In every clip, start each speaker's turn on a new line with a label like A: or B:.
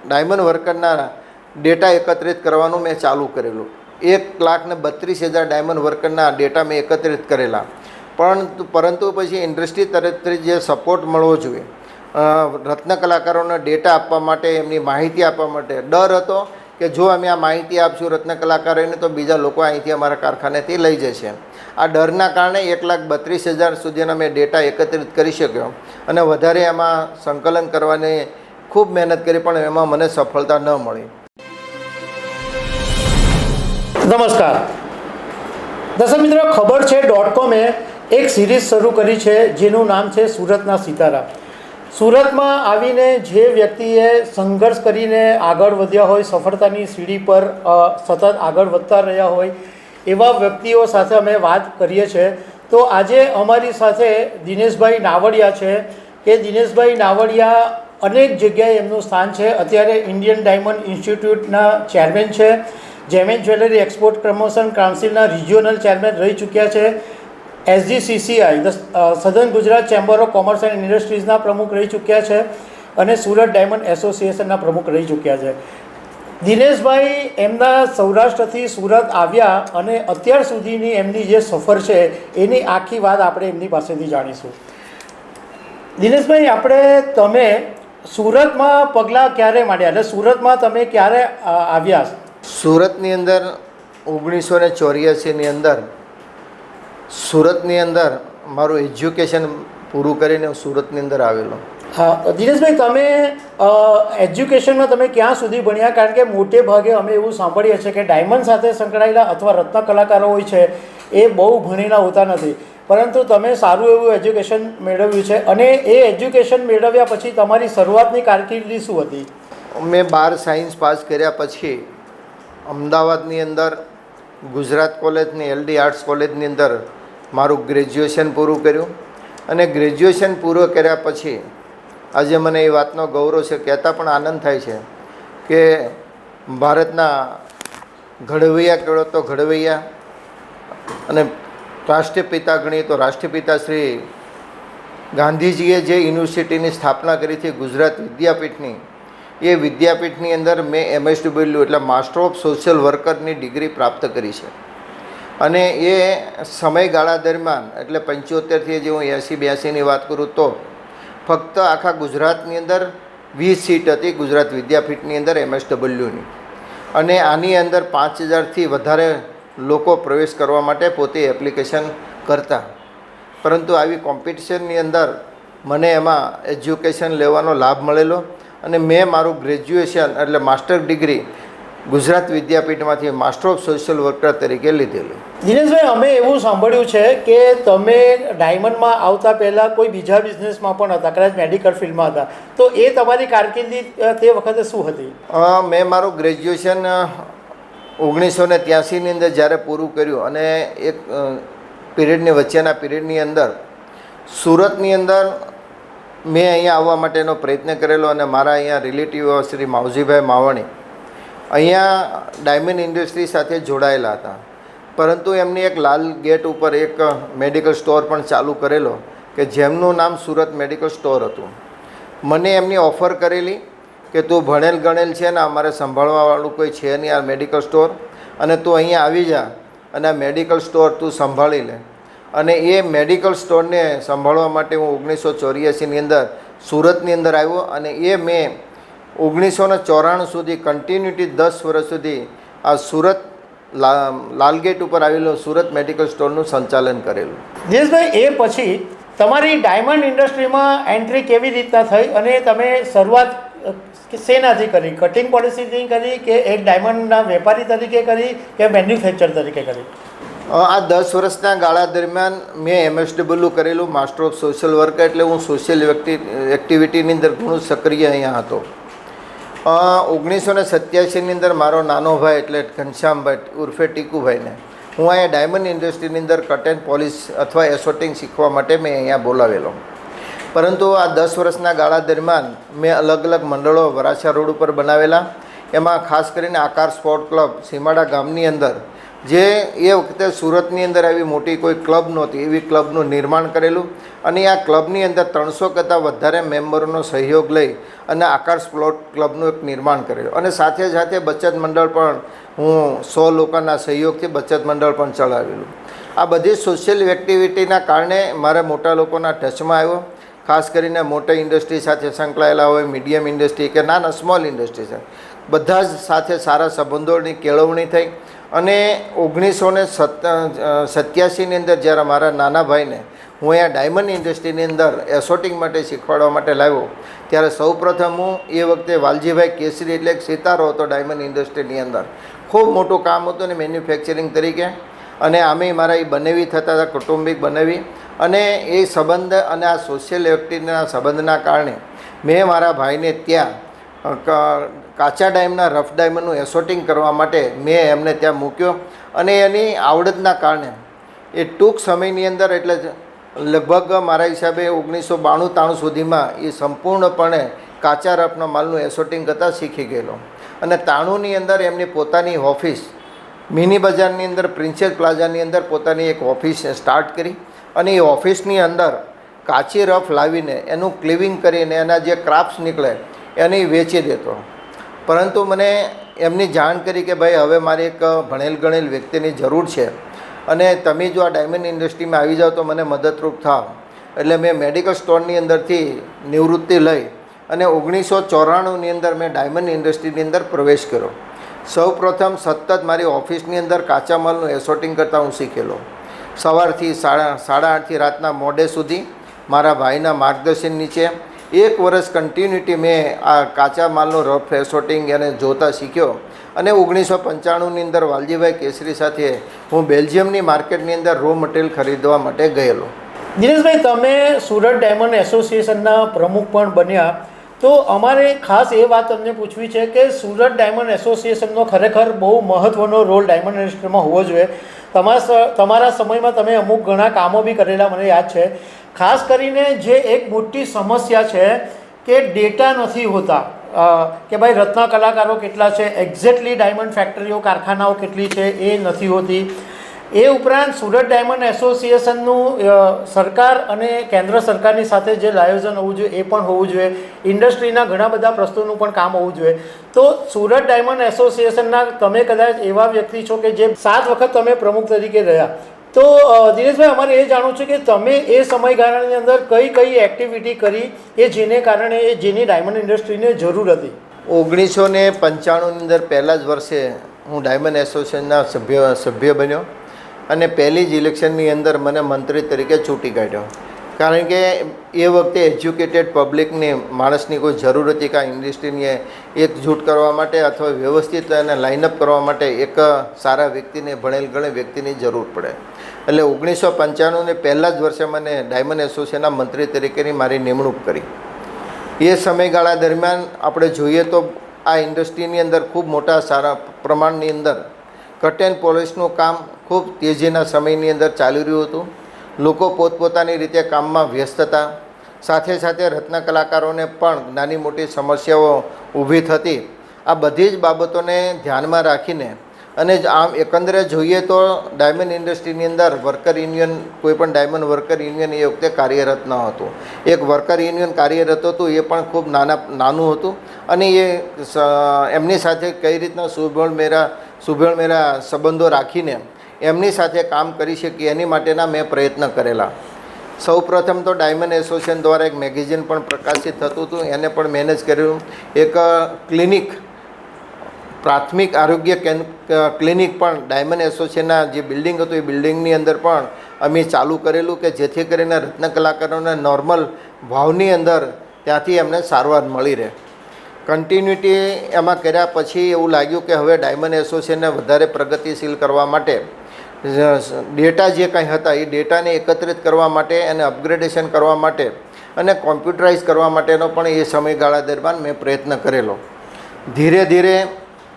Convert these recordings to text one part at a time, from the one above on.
A: Diamond વર્કરના data એકત્રિત કરવાનું મેં ચાલુ કરેલું. 1,32,000 ડાયમંડ વર્કરના ડેટા મેં એકત્રિત કરેલા. પરંતુ પછી ઇન્ડસ્ટ્રી તરફથી જે સપોર્ટ મળવો જોઈએ, રત્ન કલાકારોને ડેટા આપવા માટે, એમની માહિતી આપવા માટે ડર હતો કે જો અમે આ માહિતી આપશું રત્ન કલાકારોને તો બીજા લોકો અહીંથી અમારા કારખાનેથી લઈ જશે. આ ડરના કારણે 1,32,000 સુધીના મેં ડેટા એકત્રિત કરી શક્યો અને વધારે એમાં સંકલન કરવાની ખૂબ મહેનત કરી, પણ એમાં મને સફળતા ન મળી.
B: નમસ્કાર દર્શક મિત્રો, ખબર છે .com એક સિરીઝ શરૂ કરી છે જેનું નામ છે સુરતના સિતારા. સુરતમાં આવીને જે વ્યક્તિએ સંઘર્ષ કરીને આગળ વધ્યા હોય, સફળતાની સીડી પર સતત આગળ વધતા રહ્યા હોય, એવા વ્યક્તિઓ સાથે અમે વાત કરીએ છીએ. તો આજે અમારી સાથે દિનેશભાઈ નાવડિયા છે કે દિનેશભાઈ નાવડિયા અનેક જગ્યાએ એમનું સ્થાન છે. અત્યારે ઇન્ડિયન ડાયમંડ ઇન્સ્ટિટ્યૂટના ચેરમેન છે, જેમેન જ્વેલરી એક્સપોર્ટ પ્રમોશન કાઉન્સિલના રિજિયોનલ ચેરમેન રહી ચૂક્યા છે, SGCCI southern Gujarat chamber of commerce and ઇન્ડસ્ટ્રીઝના પ્રમુખ રહી ચૂક્યા છે અને સુરત ડાયમંડ એસોસિએશનના પ્રમુખ રહી ચૂક્યા છે. દિનેશભાઈ એમના સૌરાષ્ટ્રથી સુરત આવ્યા અને અત્યાર સુધીની એમની જે સફર છે એની આખી વાત આપણે એમની પાસેથી જાણીશું. દિનેશભાઈ, તમે સુરતમાં પગલાં ક્યારે માંડ્યા એટલે સુરતમાં તમે ક્યારે આવ્યા?
A: સુરતની અંદર 1984ની અંદર સુરતની અંદર મારું એજ્યુકેશન પૂરું કરીને હું સુરતની અંદર આવેલો.
B: હા દિનેશભાઈ, તમે એજ્યુકેશનમાં તમે ક્યાં સુધી ભણ્યા? કારણ કે મોટે ભાગે અમે એવું સાંભળીએ છીએ કે ડાયમંડ સાથે સંકળાયેલા અથવા રત્ન કલાકારો હોય છે એ બહુ ભણેલા હોતા નથી, પરંતુ તમે સારું એવું એજ્યુકેશન મેળવ્યું છે અને એ એજ્યુકેશન મેળવ્યા પછી તમારી શરૂઆતની કારકિર્દી શું હતી?
A: મેં 12 સાયન્સ પાસ કર્યા પછી અમદાવાદની અંદર ગુજરાત કોલેજની LD આર્ટ્સ કોલેજની અંદર મારું ગ્રેજ્યુએશન પૂરું કર્યું અને ગ્રેજ્યુએશન પૂરું કર્યા પછી આજે મને એ વાતનો ગૌરવ છે, કહેતા પણ આનંદ થાય છે કે ભારતના ઘડવૈયા કહેવાય તો ઘડવૈયા અને રાષ્ટ્રપિતા ગણીએ તો રાષ્ટ્રપિતા શ્રી ગાંધીજીએ જે યુનિવર્સિટીની સ્થાપના કરી હતી ગુજરાત વિદ્યાપીઠની, એ વિદ્યાપીઠની અંદર મેં MSW એટલે માસ્ટર ઓફ સોશિયલ વર્કરની ડિગ્રી પ્રાપ્ત કરી છે. અને એ સમયગાળા દરમિયાન એટલે 75થી જે હું 80-82ની વાત કરું તો ફક્ત આખા ગુજરાતની અંદર 20 સીટ હતી ગુજરાત વિદ્યાપીઠની અંદર MSWની, અને આની અંદર 5000થી વધારે લોકો પ્રવેશ કરવા માટે પોતે એપ્લિકેશન કરતા. પરંતુ આવી કોમ્પિટિશનની અંદર મને એમાં એજ્યુકેશન લેવાનો લાભ મળેલો અને મેં મારું ગ્રેજ્યુએશન એટલે માસ્ટર ડિગ્રી ગુજરાત વિદ્યાપીઠમાંથી માસ્ટર ઓફ સોશિયલ વર્કર તરીકે લીધેલી.
B: દિનેશભાઈ, અમે એવું સાંભળ્યું છે કે તમે ડાયમંડમાં આવતા પહેલાં કોઈ બીજા બિઝનેસમાં પણ હતા, કદાચ મેડિકલ ફિલ્ડમાં હતા, તો એ તમારી કારકિર્દી તે વખતે શું હતી?
A: મેં મારું ગ્રેજ્યુએશન 1983ની અંદર જ્યારે પૂરું કર્યું અને એક પીરિયડની વચ્ચેના પીરિયડની અંદર સુરતની અંદર મેં અહીંયા આવવા માટેનો પ્રયત્ન કરેલો અને મારા અહીંયા રિલેટિવ શ્રી માવજીભાઈ માવાણી અહીંયા ડાયમંડ ઇન્ડસ્ટ્રી સાથે જોડાયેલા હતા, પરંતુ એમની એક લાલ ગેટ ઉપર એક મેડિકલ સ્ટોર પણ ચાલુ કરેલો કે જેમનું નામ સુરત મેડિકલ સ્ટોર હતું. મને એમની ઓફર કરેલી કે તું ભણેલ ગણેલ છે ને અમારે સંભાળવાવાળું કોઈ છે નહીં આ મેડિકલ સ્ટોર, અને તું અહીંયા આવી જા અને આ મેડિકલ સ્ટોર તું સંભાળી લે. અને એ મેડિકલ સ્ટોરને સંભાળવા માટે હું 1984ની અંદર સુરતની અંદર આવ્યો અને એ મેં 1994 સુધી કન્ટિન્યુટી 10 વર્ષ સુધી આ સુરત લાલગેટ ઉપર આવેલું સુરત મેડિકલ સ્ટોરનું સંચાલન કરેલું.
B: દિનેશભાઈ, એ પછી તમારી ડાયમંડ ઇન્ડસ્ટ્રીમાં એન્ટ્રી કેવી રીતના થઈ અને તમે શરૂઆત શેનાથી કરી? કટિંગ પોલિસીથી કરી કે એક ડાયમંડના વેપારી તરીકે કરી કે મેન્યુફેક્ચર તરીકે કરી?
A: આ 10 વર્ષના ગાળા દરમિયાન મેં MSW કરેલું માસ્ટર ઓફ સોશિયલ વર્ક, એટલે હું સોશિયલ એક્ટિવિટીની અંદર ઘણું સક્રિય અહીંયા હતો. 1987ની અંદર મારો નાનો ભાઈ એટલે ઘનશ્યામભાઈ ઉર્ફે ટીકુભાઈને હું અહીંયા ડાયમંડ ઇન્ડસ્ટ્રીની અંદર કટ એન્ડ પોલિશ અથવા એસોટિંગ શીખવા માટે મેં અહીંયા બોલાવેલો. પરંતુ આ 10 વર્ષના ગાળા દરમિયાન મેં અલગ અલગ મંડળો વરાછા રોડ ઉપર બનાવેલા. એમાં ખાસ કરીને આકાર સ્પોર્ટ ક્લબ સીમાડા ગામની અંદર જે એ વખતે સુરતની અંદર આવી મોટી કોઈ ક્લબ નહોતી, એવી ક્લબનું નિર્માણ કરેલું અને આ ક્લબની અંદર 300 કરતાં વધારે મેમ્બરોનો સહયોગ લઈ અને આકાશ પ્લોટ ક્લબનું એક નિર્માણ કરેલું અને સાથે સાથે બચત મંડળ પણ હું 100 લોકોના સહયોગથી બચત મંડળ પણ ચલાવેલું. આ બધી સોશિયલ એક્ટિવિટીના કારણે મારા મોટા લોકોના ટચમાં આવ્યો, ખાસ કરીને મોટી ઇન્ડસ્ટ્રી સાથે સંકળાયેલા હોય, મીડિયમ ઇન્ડસ્ટ્રી કે નાના સ્મોલ ઇન્ડસ્ટ્રી છે, બધા જ સાથે સારા સંબંધોની કેળવણી થઈ અને 1987ની અંદર જ્યારે મારા નાના ભાઈને હું અહીંયા ડાયમંડ ઇન્ડસ્ટ્રીની અંદર એસોટિંગ માટે શીખવાડવા માટે લાવ્યો ત્યારે સૌપ્રથમ હું એ વખતે વાલજીભાઈ કેસરી એટલે એક સિતારો હતો ડાયમંડ ઇન્ડસ્ટ્રીની અંદર, ખૂબ મોટું કામ હતું ને મેન્યુફેક્ચરિંગ તરીકે અને આમે મારા એ બનાવી થતા હતા, કૌટુંબિક બનાવી અને એ સંબંધ અને આ સોશિયલ એક્ટિવિટીના સંબંધના કારણે મેં મારા ભાઈને ત્યાં કાચા ડાયમંડના રફ ડાયમંડનું એસોટિંગ કરવા માટે મેં એમને ત્યાં મૂક્યો અને એની આવડતના કારણે એ ટૂંક સમયની અંદર એટલે લગભગ મારા હિસાબે 1992-93 સુધીમાં એ સંપૂર્ણપણે કાચા રફના માલનું એસોટિંગ કરતાં શીખી ગયેલો અને 93ની અંદર એમની પોતાની ઓફિસ મિની બજારની અંદર પ્રિન્સેસ પ્લાઝાની અંદર પોતાની એક ઓફિસ સ્ટાર્ટ કરી અને એ ઓફિસની અંદર કાચી રફ લાવીને એનું ક્લિવિંગ કરીને એના જે ક્રાફ્ટ્સ નીકળે એને વેચી દેતો. પરંતુ મને એમની જાણ કરી કે ભાઈ હવે મારે એક ભણેલ ગણેલ વ્યક્તિની જરૂર છે અને તમે જો આ ડાયમંડ ઇન્ડસ્ટ્રીમાં આવી જાઓ તો મને મદદરૂપ થાવ. એટલે મેં મેડિકલ સ્ટોરની અંદરથી નિવૃત્તિ લઈ અને 1994ની અંદર મેં ડાયમંડ ઇન્ડસ્ટ્રીની અંદર પ્રવેશ કર્યો. સૌપ્રથમ સતત મારી ઓફિસની અંદર કાચા માલનું એસોટિંગ કરતાં હું શીખેલો. સવારથી 8:30થી રાતના મોડે સુધી મારા ભાઈના માર્ગદર્શન નીચે 1 વર્ષ કન્ટિન્યુટી મેં આ કાચા માલનું રફ એસોટિંગ એને જોતા શીખ્યો અને 1995ની અંદર વાલજીભાઈ કેસરી સાથે હું બેલ્જિયમની માર્કેટની અંદર રો મટીરિયલ ખરીદવા માટે ગયેલો.
B: દિનેશભાઈ, તમે સુરત ડાયમંડ એસોસિએશનના પ્રમુખ પણ બન્યા, તો અમારે ખાસ એ વાત તમને પૂછવી છે કે સુરત ડાયમંડ એસોસિએશનનો ખરેખર બહુ મહત્ત્વનો રોલ ડાયમંડ ઇન્ડસ્ટ્રીમાં હોવો જોઈએ. તમારા સમયમાં તમે અમુક ઘણા કામો બી કરેલા મને યાદ છે. ખાસ કરીને જે એક મોટી સમસ્યા છે કે ડેટા નથી હોતા કે ભાઈ રત્ન કલાકારો કેટલા છે, એક્ઝેક્ટલી ડાયમંડ ફેક્ટરીઓ કારખાનાઓ કેટલી છે એ નથી હોતી. એ ઉપરાંત સુરત ડાયમંડ એસોસિએશનનું સરકાર અને કેન્દ્ર સરકારની સાથે જે આયોજન હોવું જોઈએ એ પણ હોવું જોઈએ. ઇન્ડસ્ટ્રીના ઘણા બધા પ્રશ્નોનું પણ કામ હોવું જોઈએ. તો સુરત ડાયમંડ એસોસિએશનના તમે કદાચ એવા વ્યક્તિ છો કે જે 7 વખત તમે પ્રમુખ તરીકે રહ્યા. તો દિનેશભાઈ, અમારે એ જાણવું છે કે તમે એ સમયગાળાની અંદર કઈ કઈ એક્ટિવિટી કરી કે જેને કારણે જેની ડાયમંડ ઇન્ડસ્ટ્રીને જરૂર હતી.
A: 1995ની અંદર પહેલાં જ વર્ષે હું ડાયમંડ એસોસિએશનના સભ્ય બન્યો અને પહેલી જ ઇલેક્શનની અંદર મને મંત્રી તરીકે ચૂંટી કાઢ્યો. કારણ કે એ વખતે એજ્યુકેટેડ પબ્લિકની માણસની કોઈ જરૂર હતી કે આ ઇન્ડસ્ટ્રીને એકજૂટ કરવા માટે અથવા વ્યવસ્થિત એને લાઇનઅપ કરવા માટે એક સારા વ્યક્તિને, ભણેલ ગણેલ વ્યક્તિની જરૂર પડે. એટલે 1995ને પહેલાં જ વર્ષે મને ડાયમંડ એસોસિએશનના મંત્રી તરીકેની મારી નિમણૂક કરી. એ સમયગાળા દરમિયાન આપણે જોઈએ તો આ ઇન્ડસ્ટ્રીની અંદર ખૂબ મોટા સારા પ્રમાણની અંદર કટ પોલિશનું કામ ખૂબ તેજીના સમયની અંદર ચાલી રહ્યું હતું. લોકો પોતપોતાની રીતે કામમાં વ્યસ્ત હતા. સાથે સાથે રત્ન કલાકારોને પણ નાની મોટી સમસ્યાઓ ઊભી થતી. આ બધી જ બાબતોને ધ્યાનમાં રાખીને અને આમ એકંદરે જોઈએ તો ડાયમંડ ઇન્ડસ્ટ્રીની અંદર વર્કર યુનિયન, કોઈ પણ ડાયમંડ વર્કર યુનિયન એ વખતે કાર્યરત ન હતું. એક વર્કર યુનિયન કાર્યરત હતું, એ પણ ખૂબ નાનું હતું અને એ એમની સાથે કઈ રીતના સુભેળ મેરા સંબંધો રાખીને એમની સાથે કામ કરી શકીએ એની માટેના મેં પ્રયત્ન કરેલા. સૌપ્રથમ તો ડાયમંડ એસોસિએશન દ્વારા એક મેગેઝિન પણ પ્રકાશિત થતું હતું, એને પણ મેનેજ કર્યું. એક ક્લિનિક, પ્રાથમિક આરોગ્ય ક્લિનિક પણ ડાયમંડ એસોસિએશનના જે બિલ્ડિંગ હતું એ બિલ્ડિંગની અંદર પણ અમે ચાલુ કરેલું કે જેથી કરીને રત્ન કલાકારોને નોર્મલ ભાવની અંદર ત્યાંથી એમને સારવાર મળી રહે. કન્ટિન્યુટી એમાં કર્યા પછી એવું લાગ્યું કે હવે ડાયમંડ એસોસિએશનને વધારે પ્રગતિશીલ કરવા માટે ડેટા જે કંઈ હતા એ ડેટાને એકત્રિત કરવા માટે અને અપગ્રેડેશન કરવા માટે અને કોમ્પ્યુટરાઇઝ કરવા માટેનો પણ એ સમયગાળા દરમિયાન મેં પ્રયત્ન કરેલો. ધીરે ધીરે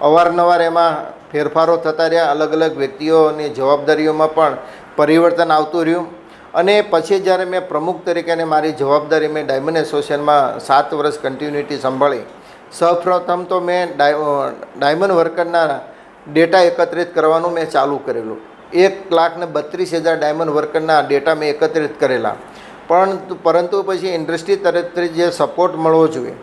A: અવારનવાર એમાં ફેરફારો થતા રહ્યા, અલગ અલગ વ્યક્તિઓની જવાબદારીઓમાં પણ પરિવર્તન આવતું રહ્યું અને પછી જ્યારે મેં પ્રમુખ તરીકે મારી જવાબદારી મેં ડાયમંડ એસોસિએશનમાં 7 વર્ષ કન્ટિન્યુટી સંભાળી. સૌપ્રથમ તો મેં ડાયમંડ વર્કરના ડેટા એકત્રિત કરવાનું મેં ચાલુ કરેલું. 1,32,000 ડાયમંડ વર્કરના ડેટા મેં એકત્રિત કરેલા. પરંતુ પછી ઇન્ડસ્ટ્રી તરફથી જે સપોર્ટ મળવો જોઈએ,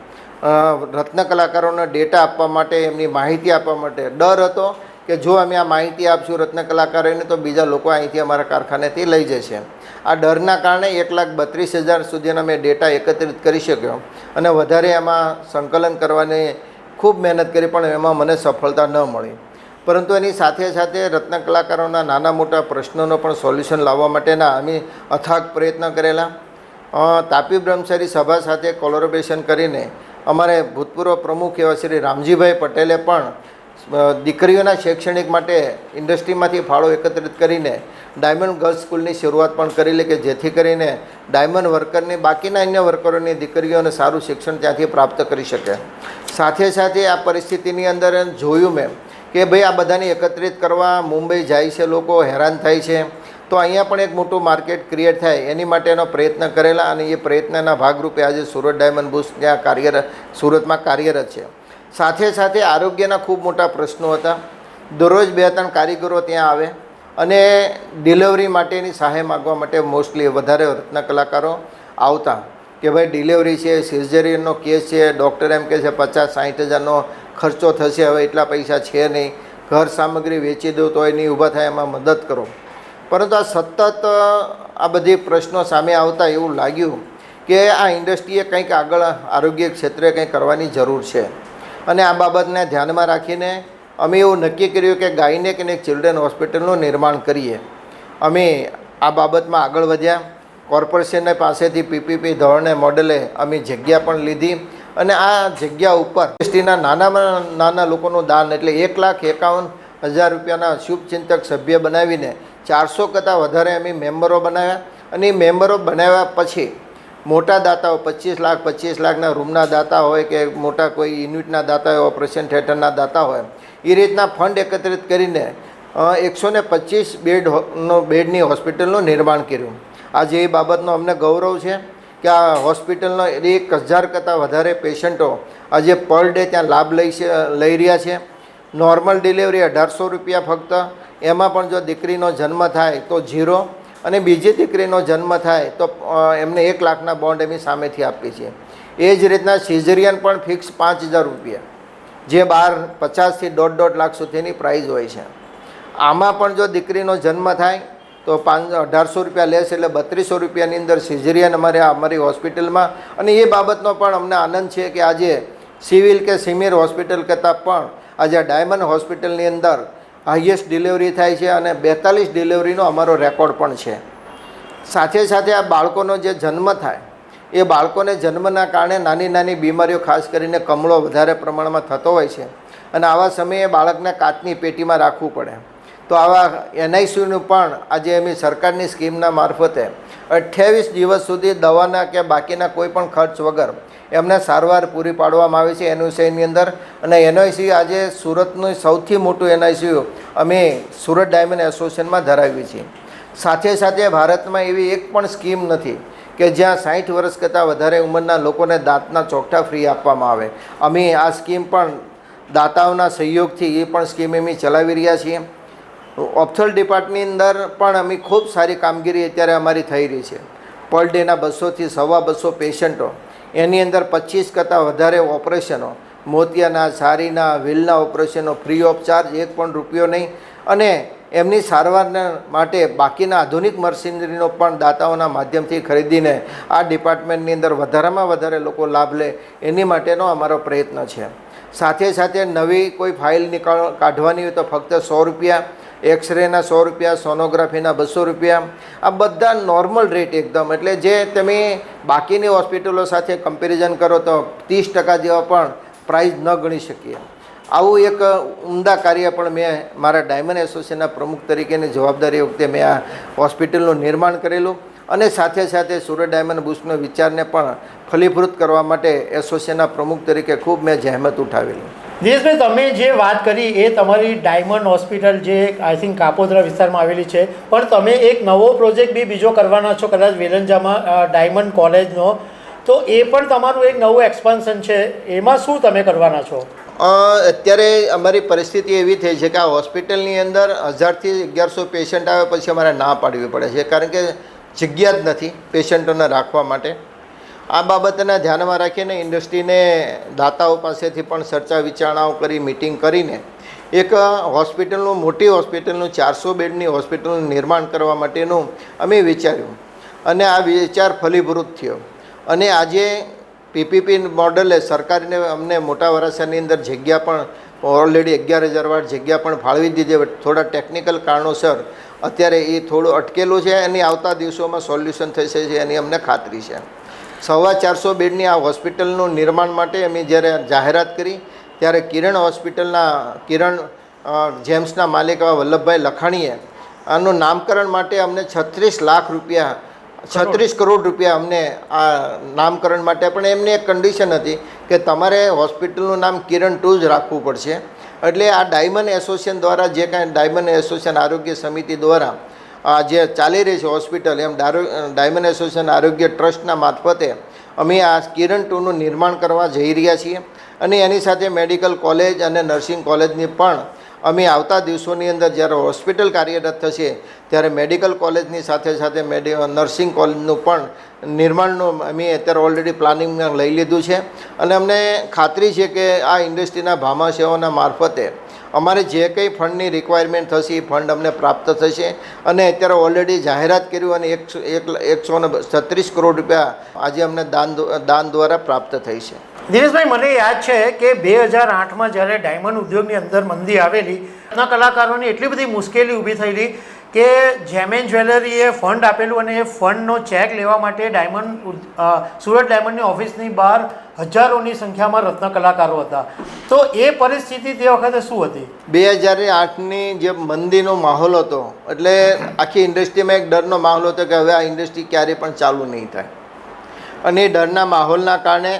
A: રત્ન કલાકારોને ડેટા આપવા માટે, એમની માહિતી આપવા માટે ડર હતો કે જો અમે આ માહિતી આપશું રત્ન કલાકારોને તો બીજા લોકો અહીંથી અમારા કારખાનેથી લઈ જશે. આ ડરના કારણે 1,32,000 સુધીના મેં ડેટા એકત્રિત કરી શક્યો અને વધારે એમાં સંકલન કરવાની ખૂબ મહેનત કરી, પણ એમાં મને સફળતા ન મળી. પરંતુ એની સાથે સાથે રત્ન કલાકારોના નાના મોટા પ્રશ્નોનો પણ સોલ્યુશન લાવવા માટેના અમે અથાગ પ્રયત્ન કરેલા. તાપી બ્રહ્મચારી સભા સાથે કોલેબોરેશન કરીને અમારે ભૂતપૂર્વ પ્રમુખ એવા શ્રી રામજીભાઈ પટેલે પણ દીકરીઓના શૈક્ષણિક માટે ઇન્ડસ્ટ્રીમાંથી ફાળો એકત્રિત કરીને ડાયમંડ ગર્લ્સ સ્કૂલની શરૂઆત પણ કરેલી કે જેથી કરીને ડાયમંડ વર્કરની બાકીના અન્ય વર્કરોની દીકરીઓને સારું શિક્ષણ ત્યાંથી પ્રાપ્ત કરી શકે. સાથે સાથે આ પરિસ્થિતિની અંદર જોયું મેં કે ભાઈ આ બધાને એકત્રિત કરવા મુંબઈ જાય છે, લોકો હેરાન થાય છે, તો અહીંયા પણ એક મોટું માર્કેટ ક્રિએટ થાય એની માટેનો પ્રયત્ન કરેલા અને એ પ્રયત્નના ભાગરૂપે આજે સુરત ડાયમંડ બુસ્ટ ત્યાં સુરતમાં કાર્યરત છે. સાથે સાથે આરોગ્યના ખૂબ મોટા પ્રશ્નો હતા. દરરોજ 2-3 કારીગરો ત્યાં આવે અને ડિલિવરી માટેની સહાય માગવા માટે મોસ્ટલી વધારે રત્ન કલાકારો આવતા કે ભાઈ ડિલિવરી છે, સિઝેરિયનનો કેસ છે, ડૉક્ટર એમ કહે છે 50-60 હજારનો ખર્ચો થશે, હવે એટલા પૈસા છે નહીં, ઘર સામગ્રી વેચી દો તો એ નહીં ઊભા થાય, એમાં મદદ કરો. પરંતુ આ સતત આ બધી પ્રશ્નો સામે આવતા એવું લાગ્યું કે આ ઇન્ડસ્ટ્રીએ કંઈક આગળ આરોગ્ય ક્ષેત્રે કંઈક કરવાની જરૂર છે. અને આ બાબતને ધ્યાનમાં રાખીને અમે એવું નક્કી કર્યું કે ગાયનેક અને ચિલ્ડ્રન હોસ્પિટલનું નિર્માણ કરીએ. અમે આ બાબતમાં આગળ વધ્યા. કોર્પોરેશનને પાસેથી પીપીપી ધોરણે મોડેલે અમે જગ્યા પણ લીધી અને આ જગ્યા ઉપર ઇન્ડસ્ટ્રીના નાનામાં નાના લોકોનું દાન એટલે 1,51,000 રૂપિયાના શુભચિંતક સભ્ય બનાવીને 400 કરતાં વધારે અમે મેમ્બરો બનાવ્યા. અને એ મેમ્બરો બનાવ્યા પછી મોટા દાતાઓ 25 લાખના રૂમના દાતા હોય કે મોટા કોઈ યુનિટના દાતા હોય, ઓપરેશન થિયેટરના દાતા હોય, એ રીતના ફંડ એકત્રિત કરીને 125 બેડની હોસ્પિટલનું નિર્માણ કર્યું. આજે એ બાબતનો અમને ગૌરવ છે કે આ હોસ્પિટલનો 1,000 કરતાં વધારે પેશન્ટો આજે પર ડે ત્યાં લાભ લઈ રહ્યા છે. નોર્મલ ડિલિવરી 1,800 રૂપિયા ફક્ત, એમાં પણ જો દીકરીનો જન્મ થાય તો 0 અને બીજી દીકરીનો જન્મ થાય તો એમને 1 લાખના બોન્ડ એમની સામેથી આપીએ છીએ. એ જ રીતના સિઝેરિયન પણ ફિક્સ 5,000 રૂપિયા, જે બહાર 50,000 થી 1.5 લાખ સુધીની પ્રાઇઝ હોય છે. આમાં પણ જો દીકરીનો જન્મ થાય તો 1,800 રૂપિયા લેશે, એટલે 3,200 રૂપિયાની અંદર સિઝેરિયન અમારી હોસ્પિટલમાં. અને એ બાબતનો પણ અમને આનંદ છે કે આજે સિવિલ કે સિમિર હોસ્પિટલ કરતાં પણ આજે ડાયમંડ હોસ્પિટલની અંદર હાઈએસ્ટ ડિલિવરી થાય છે અને 42 ડિલિવરીનો અમારો રેકોર્ડ પણ છે. સાથે સાથે આ બાળકોનો જે જન્મ થાય એ બાળકોને જન્મના કારણે નાની નાની બીમારીઓ, ખાસ કરીને કમળો વધારે પ્રમાણમાં થતો હોય છે અને આવા સમયે બાળકને કાચની પેટીમાં રાખવું પડે. તો આવા એનઆઈસીયુનું પણ આજે અમે સરકારની સ્કીમના મારફતે 28 દિવસ સુધી દવાના કે બાકીના કોઈ પણ ખર્ચ વગર એમને સારવાર પૂરી પાડવામાં આવે છે એનઆઈસીયુની અંદર. અને એનઆઈસીયુ આજે સુરતનું સૌથી મોટું એનઆઈસીયુ અમે સુરત ડાયમંડ એસોસિએશનમાં ધરાવીએ છીએ. સાથે સાથે ભારતમાં એવી એક પણ સ્કીમ નથી કે જ્યાં 60 વર્ષ કરતાં વધારે ઉંમરના લોકોને દાંતના ચોકઠા ફ્રી આપવામાં આવે. અમે આ સ્કીમ પણ દાતાઓના સહયોગથી એ પણ સ્કીમ અમે ચલાવી રહ્યા છીએ. ઓપ્થોલ ડિપાર્ટમેન્ટની અંદર પણ અમે ખૂબ સારી કામગીરી અત્યારે અમારી થઈ રહી છે. પર ડેના 200 થી 250 પેશન્ટો, એની અંદર 25 કરતાં વધારે ઓપરેશનો, મોતિયાના, સારીના, વેલના ઓપરેશનો ફ્રી ઓફ ચાર્જ, 1 પણ રૂપિયો નહીં. અને એમની સારવારના માટે બાકીના આધુનિક મશીનરીનો પણ દાતાઓના માધ્યમથી ખરીદીને આ ડિપાર્ટમેન્ટની અંદર વધારેમાં વધારે લોકો લાભ લે એની માટેનો અમારો પ્રયત્ન છે. સાથે સાથે નવી કોઈ ફાઇલ કાઢવાની હોય તો ફક્ત 100 રૂપિયા, એક્સરેના 100 રૂપિયા, સોનોગ્રાફીના 200 રૂપિયા, આ બધા નોર્મલ રેટ એકદમ. એટલે જે તમે બાકીની હોસ્પિટલો સાથે કમ્પેરિઝન કરો તો 30% જેવા પણ પ્રાઇઝ ન ગણી શકીએ. આવું એક ઉમદા કાર્ય પણ મેં મારા ડાયમંડ એસોસિએશનના પ્રમુખ તરીકેની જવાબદારી વખતે મેં આ હોસ્પિટલનું નિર્માણ કરેલું. અને સાથે સાથે સુરત ડાયમંડ બુસ્ટનો વિચારને પણ ફલીભૂત કરવા માટે એસોસિએશનના પ્રમુખ તરીકે ખૂબ મેં જહેમત ઉઠાવેલી.
B: દિનેશભાઈ, તમે જે વાત કરી એ તમારી ડાયમંડ હોસ્પિટલ જે આઈ થિંક કાપોદ્રા વિસ્તારમાં આવેલી છે, પણ તમે એક નવો પ્રોજેક્ટ બી બીજો કરવાના છો કદાચ વેલંજામાં, ડાયમંડ કોલેજનો. તો એ પણ તમારું એક નવું એક્સપાન્શન છે, એમાં શું તમે કરવાના છો?
A: અત્યારે અમારી પરિસ્થિતિ એવી થઈ છે કે આ હોસ્પિટલની અંદર 1000થી 1100 પેશન્ટ આવે પછી અમારે ના પાડવી પડે છે, કારણ કે જગ્યા જ નથી પેશન્ટોને રાખવા માટે. આ બાબતને ધ્યાનમાં રાખીને ઇન્ડસ્ટ્રીને દાતાઓ પાસેથી પણ ચર્ચા વિચારણાઓ કરી, મિટિંગ કરીને એક હોસ્પિટલનું, મોટી હોસ્પિટલનું, 400 બેડની હોસ્પિટલનું નિર્માણ કરવા માટેનું અમે વિચાર્યું અને આ વિચાર ફલીભૂત થયો. અને આજે પીપીપી મોડલે સરકારને અમને મોટા વરાછાની અંદર જગ્યા પણ ઓલરેડી 11,000 વાટ જગ્યા પણ ફાળવી દીધી. થોડા ટેકનિકલ કારણોસર અત્યારે એ થોડું અટકેલું છે, એની આવતા દિવસોમાં સોલ્યુશન થશે છે એની અમને ખાતરી છે. 450 બેડની આ હોસ્પિટલનું નિર્માણ માટે અમે જ્યારે જાહેરાત કરી ત્યારે કિરણ જેમ્સના માલિક એવા વલ્લભભાઈ લખાણીએ આનું નામકરણ માટે અમને 36 કરોડ રૂપિયા અમને આ નામકરણ માટે, પણ એમની એક કન્ડિશન હતી કે તમારે હોસ્પિટલનું નામ કિરણ 2 જ રાખવું પડશે. એટલે આ ડાયમંડ એસોસિએશન દ્વારા જે કાંઈ ડાયમંડ એસોસિએશન આરોગ્ય સમિતિ દ્વારા જે ચાલી રહી છે હોસ્પિટલ, એમ ડાયમંડ એસોસિએશન આરોગ્ય ટ્રસ્ટના મારફતે અમે આ કિરણ 2નું નિર્માણ કરવા જઈ રહ્યા છીએ. અને એની સાથે મેડિકલ કોલેજ અને નર્સિંગ કોલેજની પણ અમે આવતા દિવસોની અંદર જ્યારે હોસ્પિટલ કાર્યરત થશે ત્યારે મેડિકલ કોલેજની સાથે સાથે નર્સિંગ કોલેજનું પણ નિર્માણનું અમે અત્યારે ઓલરેડી પ્લાનિંગમાં લઈ લીધું છે. અને અમને ખાતરી છે કે આ ઇન્ડસ્ટ્રીના ભામાશયોના મારફતે અમારે જે કંઈ ફંડની રિક્વાયરમેન્ટ થશે એ ફંડ અમને પ્રાપ્ત થશે. અને અત્યારે ઓલરેડી જાહેરાત કર્યું અને 136 કરોડ રૂપિયા આજે અમને દાન દ્વારા પ્રાપ્ત થઈ છે.
B: દિનેશભાઈ, મને યાદ છે કે 2008માં જ્યારે ડાયમંડ ઉદ્યોગની અંદર મંદી આવેલી, ના કલાકારોની એટલી બધી મુશ્કેલી ઊભી થયેલી કે જેમ એન્ડ જ્વેલરીએ ફંડ આપેલું અને એ ફંડનો ચેક લેવા માટે સુરત ડાયમંડની ઓફિસની બહાર હજારોની સંખ્યામાં રત્ન કલાકારો હતા. તો એ પરિસ્થિતિ તે વખતે શું હતી?
A: 2008ની જે મંદીનો માહોલ હતો એટલે આખી ઇન્ડસ્ટ્રીમાં એક ડરનો માહોલ હતો કે હવે આ ઇન્ડસ્ટ્રી ક્યારેય પણ ચાલુ નહીં થાય. અને એ ડરના માહોલના કારણે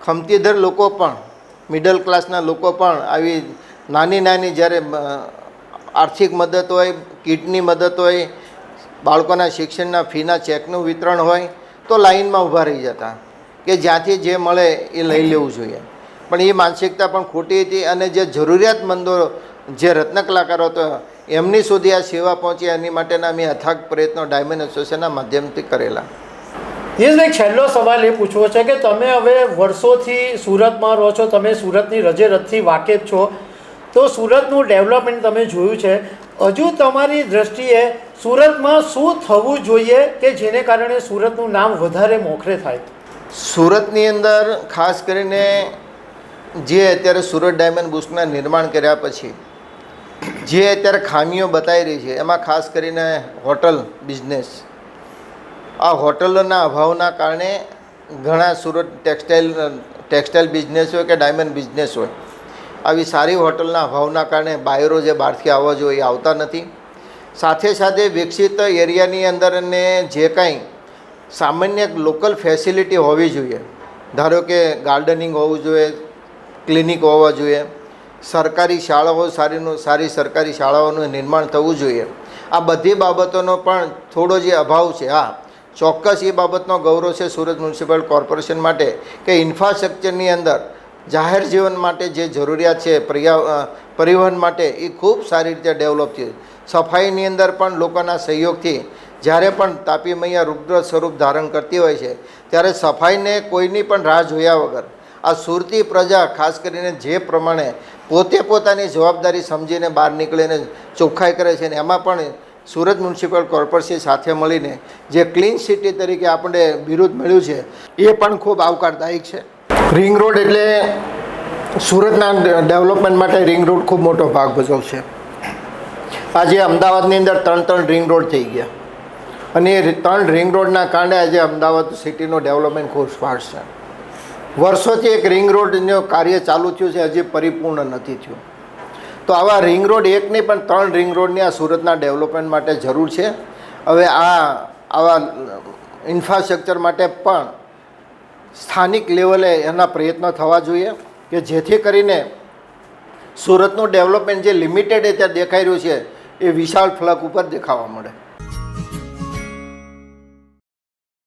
A: ખમતીધર લોકો પણ, મિડલ ક્લાસના લોકો પણ આવી નાની જ્યારે આર્થિક મદદ હોય, કીટની મદદ હોય, બાળકોના શિક્ષણના ફીના ચેકનું વિતરણ હોય તો લાઇનમાં ઊભા રહી જતા કે જ્યાંથી જે મળે એ લઈ લેવું જોઈએ. પણ એ માનસિકતા પણ ખોટી હતી અને જે જરૂરિયાતમંદો, જે રત્ન કલાકારો હતો એમની સુધી આ સેવા પહોંચે એની માટેના અમે અથાગ પ્રયત્નો ડાયમંડ એસોસિએશનના માધ્યમથી કરેલા.
B: દિનેશભાઈ, છેલ્લો સવાલ એ પૂછવો છે કે તમે હવે વર્ષોથી સુરતમાં રહો છો, તમે સુરતની રજે રજથી વાકેફ છો, તો સુરતનું ડેવલપમેન્ટ તમે જોયું છે. હજુ તમારી દૃષ્ટિએ સુરતમાં શું થવું જોઈએ કે જેને કારણે સુરતનું નામ વધારે મોખરે થાય?
A: સુરતની અંદર ખાસ કરીને જે અત્યારે સુરત ડાયમંડ બુર્સના નિર્માણ કર્યા પછી જે અત્યારે ખામીઓ બતાવી રહી છે એમાં ખાસ કરીને હોટલ બિઝનેસ. આ હોટલોના અભાવના કારણે ઘણા સુરત ટેક્સટાઇલ બિઝનેસ હોય કે ડાયમંડ બિઝનેસ હોય, આવી સારી હોટલના અભાવના કારણે બાયરો જે બહારથી આવવા જોઈએ એ આવતા નથી. સાથે સાથે વિકસિત એરિયાની અંદર અને જે કાંઈ સામાન્ય લોકલ ફેસિલિટી હોવી જોઈએ, ધારો કે ગાર્ડનિંગ હોવું જોઈએ, ક્લિનિક હોવા જોઈએ, સરકારી શાળાઓ સારી સરકારી શાળાઓનું નિર્માણ થવું જોઈએ. આ બધી બાબતોનો પણ થોડો જે અભાવ છે. હા, ચોક્કસ એ બાબતનો ગૌરવ છે સુરત મ્યુનિસિપલ કોર્પોરેશન માટે કે ઇન્ફ્રાસ્ટ્રક્ચરની અંદર જાહેર જીવન માટે જે જરૂરિયાત છે, પરિવહન માટે એ ખૂબ સારી રીતે ડેવલપ છે. સફાઈની અંદર પણ લોકોના સહયોગથી જ્યારે પણ તાપી મૈયા રુદ્ર સ્વરૂપ ધારણ કરતી હોય છે ત્યારે સફાઈને કોઈની પણ રાહ જોયા વગર આ સુરતી પ્રજા ખાસ કરીને જે પ્રમાણે પોતે પોતાની જવાબદારી સમજીને બહાર નીકળીને ચોખ્ખાઈ કરે છે ને એમાં પણ સુરત મ્યુનિસિપલ કોર્પોરેશન સાથે મળીને જે ક્લીન સિટી તરીકે આપણે બિરુદ મળ્યું છે એ પણ ખૂબ આવકારદાયક છે. રિંગ રોડ એટલે સુરતના ડેવલપમેન્ટ માટે રિંગ રોડ ખૂબ મોટો ભાગ ભજવશે. આજે અમદાવાદની અંદર 3 રિંગ રોડ થઈ ગયા અને એ 3 રિંગ રોડના કારણે આજે અમદાવાદ સિટીનો ડેવલપમેન્ટ ખૂબ ફાસ્ટ છે. વર્ષોથી એક રિંગ રોડનું કાર્ય ચાલુ થયું છે, હજી પરિપૂર્ણ નથી થયું. તો આવા રિંગ રોડ એક નહીં પણ 3 રિંગ રોડની આ સુરતના ડેવલપમેન્ટ માટે જરૂર છે. હવે આવા ઇન્ફ્રાસ્ટ્રક્ચર માટે પણ સ્થાનિક લેવલે એના પ્રયત્નો થવા જોઈએ કે જેથી કરીને સુરતનું ડેવલપમેન્ટ જે લિમિટેડ અત્યારે દેખાઈ રહ્યું છે એ વિશાળ ફલક ઉપર દેખાવા મળે.